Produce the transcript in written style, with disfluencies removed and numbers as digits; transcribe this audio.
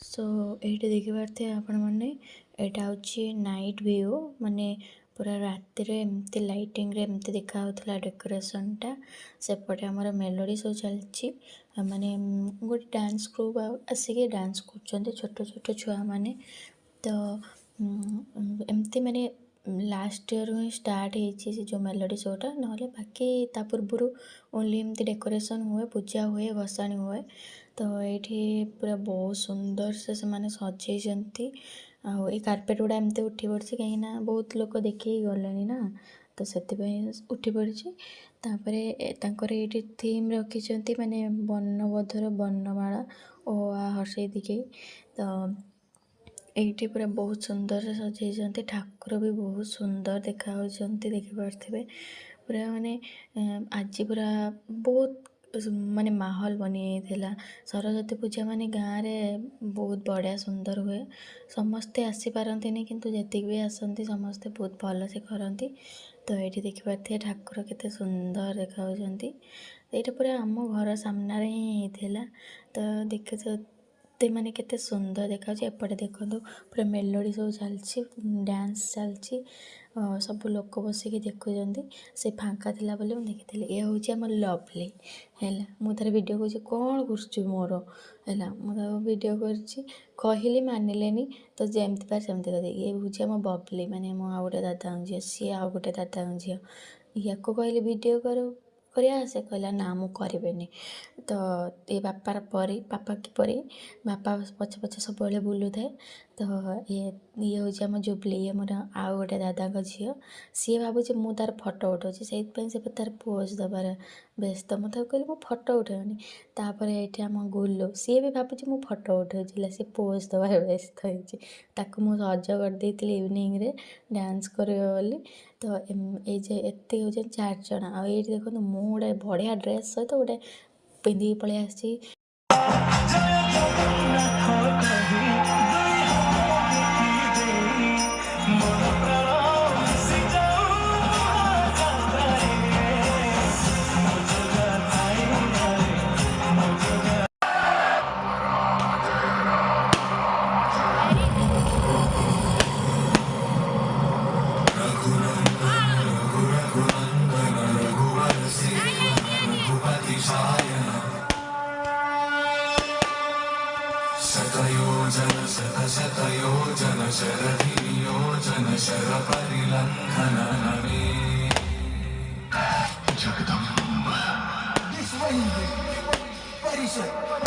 सो ये देखी पारे आपण मैंने यहाँ हूँ नाइट व्यू माने पूरा राति एमती लाइटिंग रे एमती देखा डेकोरेशन टा सेपटे आमर मेलोडी शो चलती माने गोटे डांस ग्रुप आसिक डांस कर छोट छोट छुआ मैंने तो एमती माने लास्ट ईयर ही स्टार्ट हो जो मेलोडी शोटा ना बाकी ता पूर्व ओनली एमती डेकोरेशन हुए पूजा हुए भसाणी हुए तो ये पूरा बहुत सुंदर से माने सजेइछंती ये कार्पेट गुड़ा एमती उठी पड़ी कहीं बहुत लोग देखिए गले ना तो से उठी पड़ी तापर ये थीम रखी माने वर्णबोधर वर्णमाला ओ हर्षई दिखे तो ये पूरा बहुत सुंदर से सजेइछंती ठाकुर भी बहुत सुंदर देखा देखिपे पूरा माने आज पूरा बहुत माने माहौल बनी थी सरस्वती पूजा माने गाँव में बहुत बढ़िया सुंदर हुए समस्ते आसी पारती किंतु जी भी आसती समस्ते बहुत भल से करती तो ये देखिपे ठाकुर केते सुंदर देखा ये पूरा आम घर सामने ही होता तो देखे मैंने केते सुंदर देखा एपटे देखो पूरा मेलोडी सब चलती डांस चलती सब लोक बसिक देखुं से फांका थिला बोली देखी ये हूँ आम लवली है मुझे वीडियो कौन कौन कर मोर है मुझे वीडियो कहली मानिले तो जमती पार सेमती कर ये हूँ आम बबली माने मो आ गए दादा झील सी आ गए दादा झील या कहली वीडियो कर से कहला ना मु करेनि तो ये बापार परी पापा की परी बापा पछे पछे सब बुलू थाए तो ये हूँ आम जुबली ये मोर आउ गोटे दादा झील सी भावुँ मु तार फटो उठाऊँ से तार पोज दबार व्यस्त मुझे कहली मु फटो उठेनि तापर ये आम गुलू सी भी भावुँ मु फटो उठाऊँ सी पोज दबार व्यस्त होती मु सज करदे इवनिंग रे डांस कर तो ये एति हूँ 4 जन आई देखो मु गोटे बढ़िया ड्रेस सहित गोटे पिंधि पलि आसी शतयोजन शरधियोजन शर परिलंघनमे जगदम्ब परिषद